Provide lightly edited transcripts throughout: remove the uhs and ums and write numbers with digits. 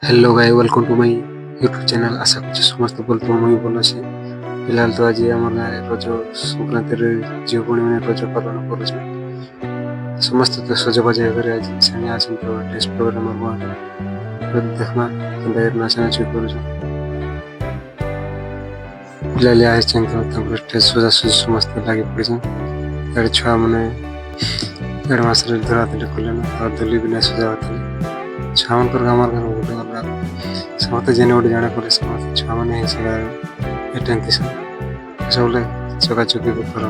Hello guy welcome to my YouTube channel आशा करछि समस्त बोलतो मुई बोल अछि फिलहाल तो आज हमर गाँव रज संक्रांति रे झियो भणी माने रज पालन करू समस्त तो सजबाज करे आज संगे आछन तो टेस्ट प्रोग्राम देखमा केनता नाचा नाची करू फिलहाल आज चंद तंकर टेस्ट सजा समस्त लागी पड़छन एड छुआ माने एड मास रे धरा धरी कलेन और दली बिना सजा होतले छावन कर हमार घर गोटे अलग समस्त जेने गोटे जाने पड़े समस्त छुआ मैंने से एटेंटी सब चकाचकी कर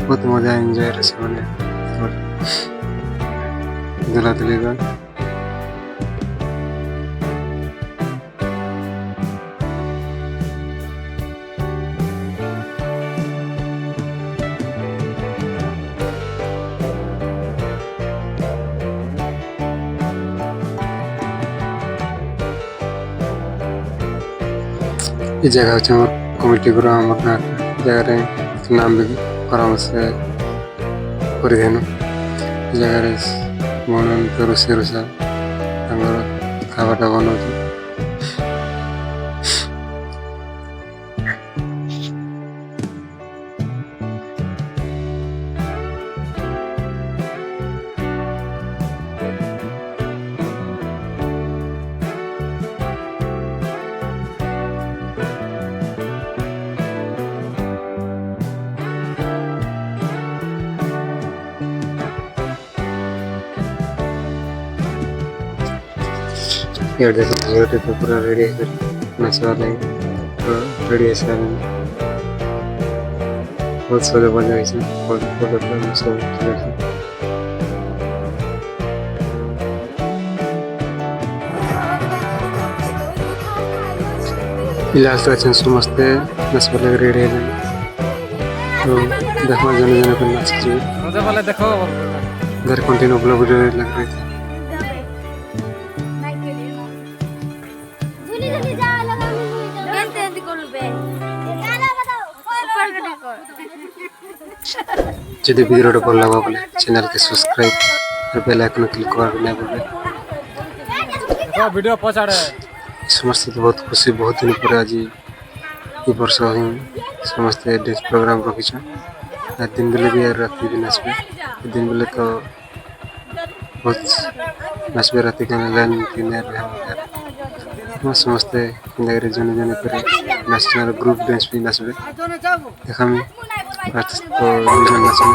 बहुत मजा एंजॉय रहे से मैंने दिला दिली का ये जगह हूँ कमिटी गुरु जगह नाम भी परामर्श करदेनु जगह मन तो रोषे रोषा खावाटा बनाऊ ಎರಡು ದಿವಸ ಪೂರ ರೆಡಿ ಆಗಿದ್ದಾರೆ नाचवाला रेडी है सारे बहुत सारे बजे है बहुत बहुत सब इलाज तो अच्छा समझते नाचवाला रेडी है तो देखो जने जने पर नाच जी मुझे वाले देखो घर कंटिन्यू ब्लॉग वीडियो लग रही थी যদি ভিডিওটা ভালো লাগা বলে চ্যানেলকে সাবস্ক্রাইব আর বেল আইকন ক্লিক করবে না বলে देखो वीडियो पछाड़े समस्त बहुत खुशी बहुत दिन पर आज ये वर्ष ही समस्त डांस प्रोग्राम रखी दिन बेले भी रात भी नाचबे दिन बेले तो बहुत नाचबे रात के लाइन समस्त जने जने पर नाचना ग्रुप डांस भी नाचबे देखा तो नाचबे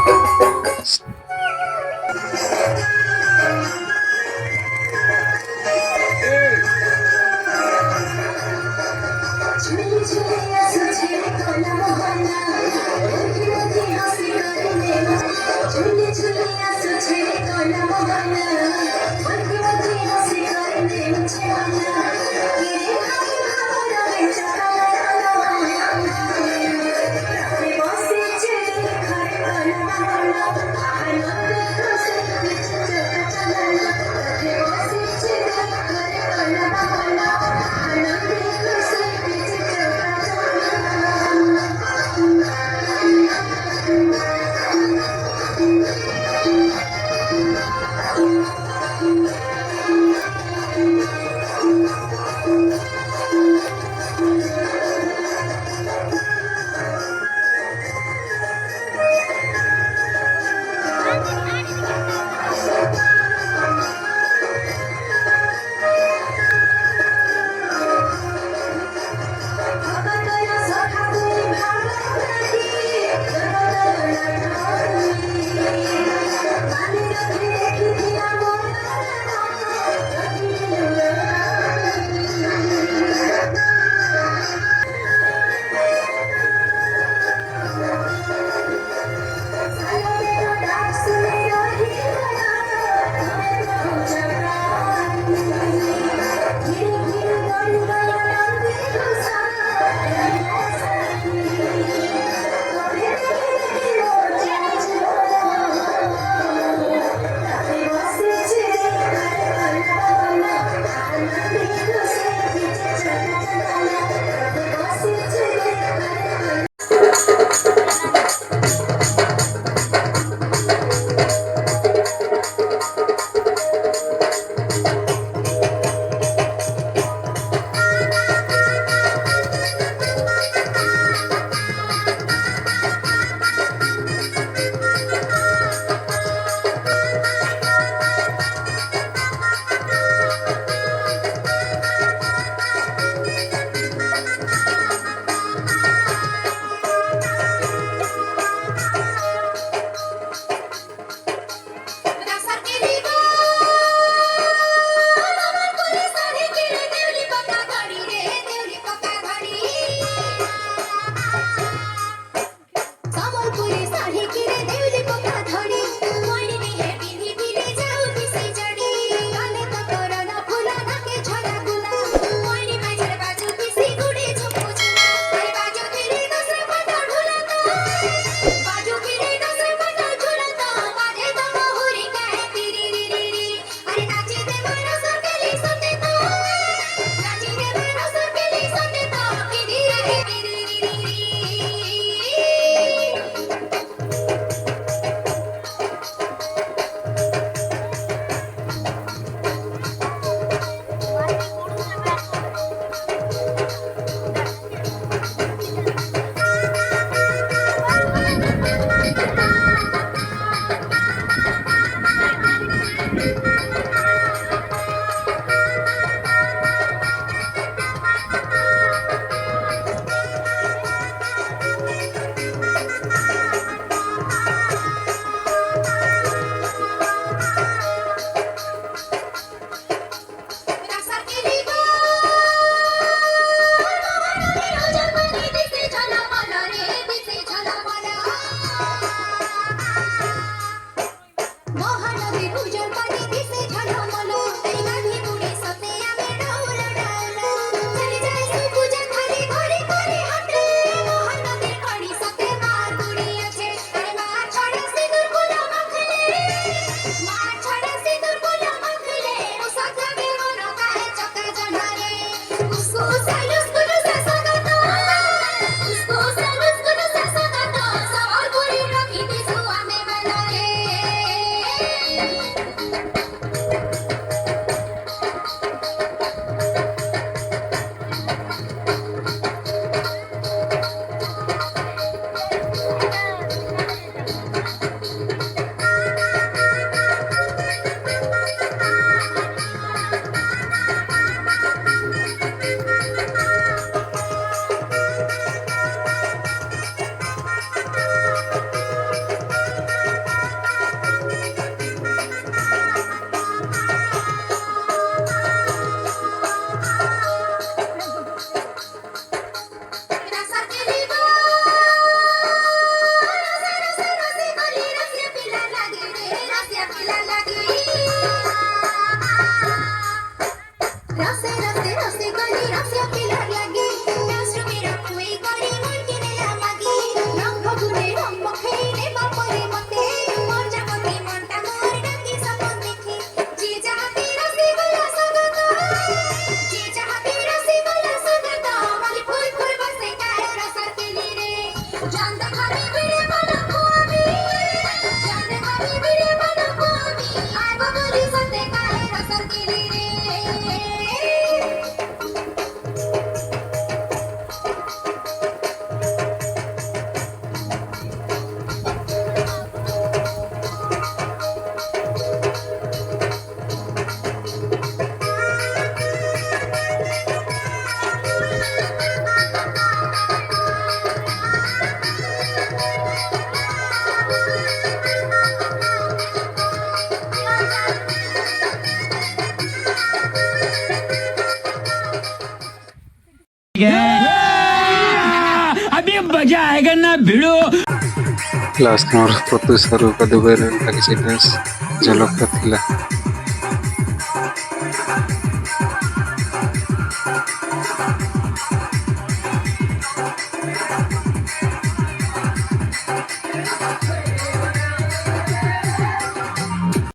अभी मजा आएगा ना भिड़ो। ଲାଷ୍ଟ ମୋର 25 ରୁ 90 ଲାଗିଛି ଡ୍ରେସ୍ ଝଲକ ଥିଲା।